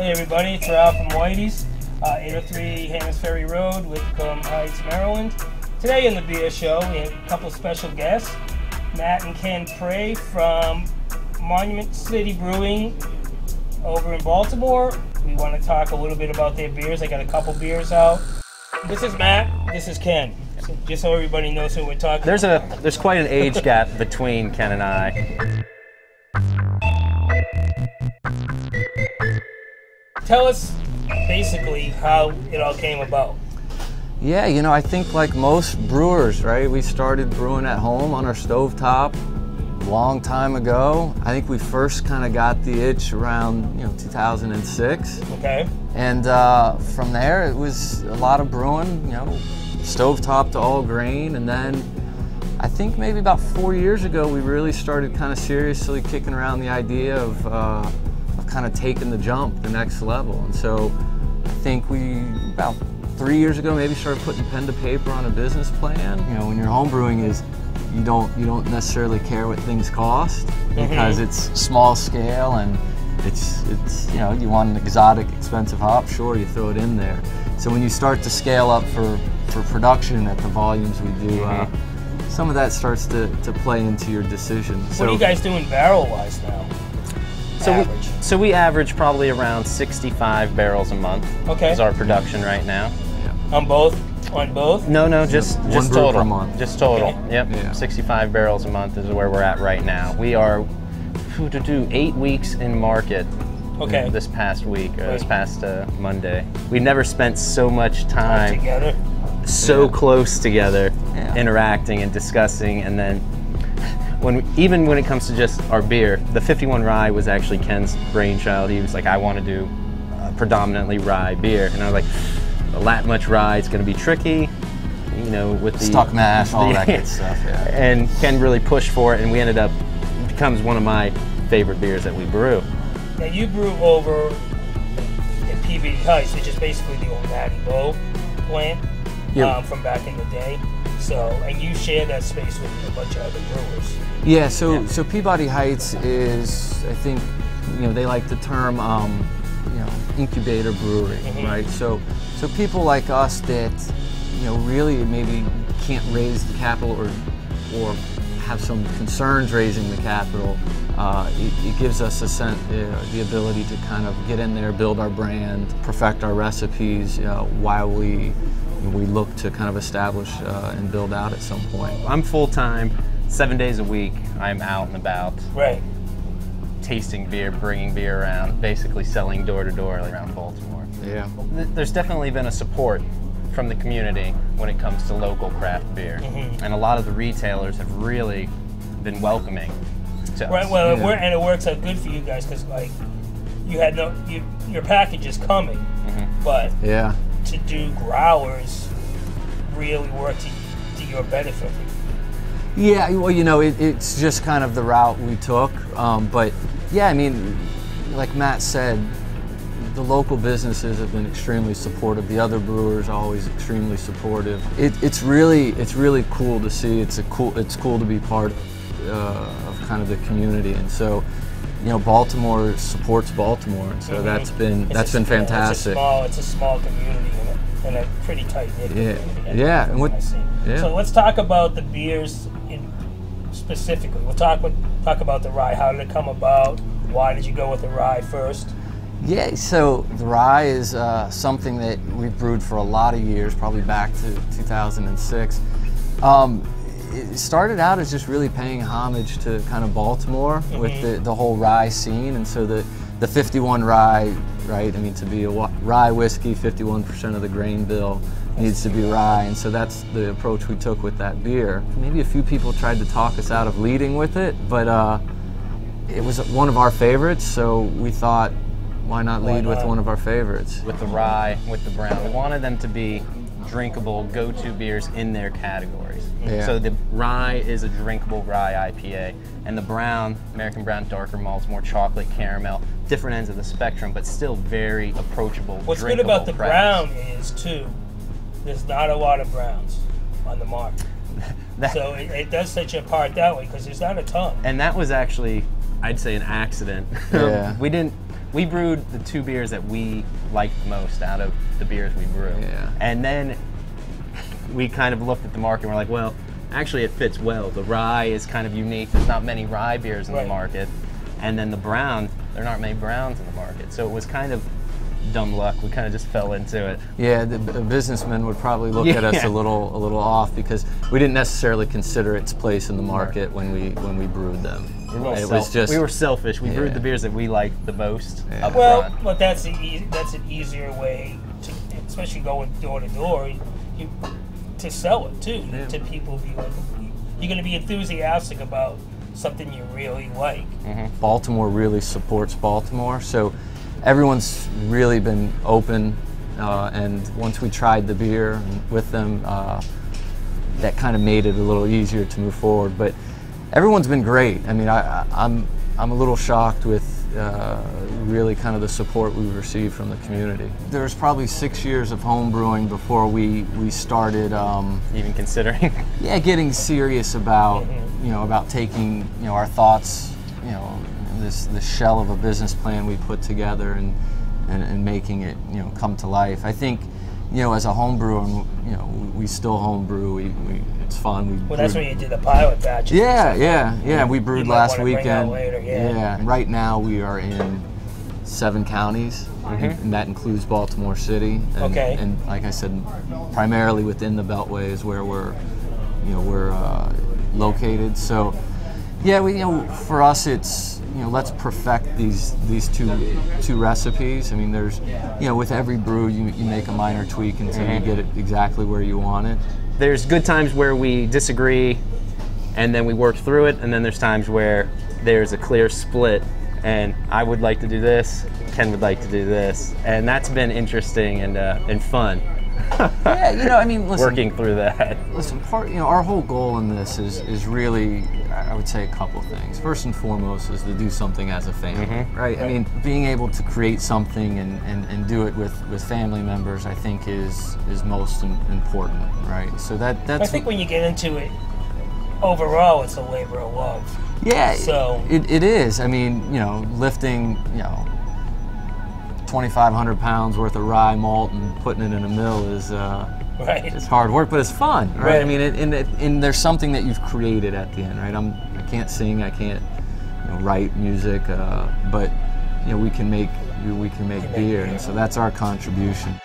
Hey everybody, it's Ralph from Whitey's, 803 Hammers Ferry Road, Whitcomb Heights, Maryland. Today in the beer show, we have a couple special guests, Matt and Ken Prey from Monument City Brewing over in Baltimore. We want to talk a little bit about their beers. I got a couple beers out. This is Matt, this is Ken. So just so everybody knows who we're talking about. There's quite an age gap between Ken and I. Tell us basically how it all came about. Yeah, you know, I think like most brewers, right? We started brewing at home on our stovetop a long time ago. I think we first kind of got the itch around, 2006. Okay. And from there, it was a lot of brewing, stovetop to all grain. And then I think maybe about 4 years ago, we really started kind of seriously kicking around the idea of kind of taking the jump, the next level. And so I think we, about 3 years ago, maybe started putting pen to paper on a business plan. When you're home brewing is, you don't necessarily care what things cost because it's small scale and it's you want an exotic, expensive hop, sure, you throw it in there. So when you start to scale up for production at the volumes we do, some of that starts to play into your decision. What are you guys doing barrel-wise now? So we average probably around 65 barrels a month. Okay. Is our production right now. Yeah. On both? No, just brew total. per month. Just total. Okay. Yep. Yeah. 65 barrels a month is where we're at right now. We are to do 8 weeks in market. Okay. This past week, this past Monday. We've never spent so much time together. so close together, Yeah. interacting and discussing, and then even when it comes to just our beer, the 51 rye was actually Ken's brainchild. He was like, I want to do predominantly rye beer, and I was like, that much rye, it's going to be tricky, with the Stuck mash, all that good stuff. Yeah. And Ken really pushed for it, and we ended up, it becomes one of my favorite beers that we brew. Now you brew over in PB Heights, which is basically the old Natty Low plant from back in the day. So, and you share that space with a bunch of other brewers. Yeah, so Peabody Heights is, I think, they like the term, incubator brewery, right? So people like us that, really maybe can't raise the capital or have some concerns raising the capital, it gives us the ability to kind of get in there, build our brand, perfect our recipes while we look to kind of establish and build out at some point. I'm full-time, 7 days a week. I'm out and about. Right. Tasting beer, bringing beer around, basically selling door to door around Baltimore. Yeah. There's definitely been a support from the community when it comes to local craft beer. And a lot of the retailers have really been welcoming to us. Right, well, and it works out good for you guys because, like, you had your package is coming, but to do growers really work to your benefit. Yeah, well, it's just kind of the route we took. But yeah, I mean, like Matt said, the local businesses have been extremely supportive. The other brewers are always extremely supportive. It's really cool to see. It's cool to be part of kind of the community. And so, Baltimore supports Baltimore, and so that's been fantastic. It's a small community and a pretty tight knit community. Yeah. So let's talk about the beers specifically. We'll talk about the rye. How did it come about? Why did you go with the rye first? Yeah, so the rye is something that we've brewed for a lot of years, probably back to 2006. It started out as just really paying homage to kind of Baltimore with the whole rye scene, and so the 51 rye, right? I mean, to be a rye whiskey, 51% of the grain bill needs to be rye, and so that's the approach we took with that beer. Maybe a few people tried to talk us out of leading with it, but it was one of our favorites, so we thought, why not lead with one of our favorites? With the rye, with the brown, we wanted them to be drinkable go-to beers in their categories. Yeah. So the rye is a drinkable rye IPA, and the brown, American brown darker malts, more chocolate caramel, different ends of the spectrum, but still very approachable. What's good about the brown is too, there's not a lot of browns on the market. So it does set you apart that way because there's not a ton. And that was actually, I'd say, an accident. Yeah. we brewed the 2 beers that we liked most out of the beers we brew. Yeah. And then we kind of looked at the market and we're like, well, actually it fits well. The rye is kind of unique. There's not many rye beers in the market. And then the brown, there aren't many browns in the market. So it was kind of dumb luck. We kind of just fell into it. Yeah, the businessmen would probably look at us a little off because we didn't necessarily consider its place in the market when we brewed them. We were selfish. We brewed the beers that we liked the most. Up Well, front. but that's an easier way to, especially going door to door, to sell it too to people. You're going to be enthusiastic about something you really like. Baltimore really supports Baltimore, so everyone's really been open, and once we tried the beer with them, that kind of made it a little easier to move forward. But everyone's been great. I mean, I'm a little shocked with really kind of the support we received from the community. There was probably 6 years of home brewing before we started even considering. Yeah, getting serious about about taking our thoughts, this shell of a business plan we put together and making it come to life. I think as a home brewer, we still home brew. It's fun. Well, that's when you did the pilot batch. Yeah. We brewed last weekend. Later, And right now we are in 7 counties, and that includes Baltimore City. And, and like I said, primarily within the Beltway is where we're located. So, yeah, for us it's let's perfect these two recipes. I mean, there's with every brew you make a minor tweak until you get it exactly where you want it. There's good times where we disagree and then we work through it, and then there's times where there's a clear split and I would like to do this, Ken would like to do this, and that's been interesting and fun. Yeah, I mean, listen, working through that. Listen, our whole goal in this is really, I would say, a couple things. First and foremost is to do something as a family, right? I mean, being able to create something and do it with family members, I think is most important, right? So that's. I think when you get into it, overall, it's a labor of love. Yeah, so it is. I mean, lifting, 2,500 pounds worth of rye malt and putting it in a mill is it's hard work, but it's fun, right? I mean, and there's something that you've created at the end, right? I can't sing, I can't write music, but we can make beer, and so that's our contribution.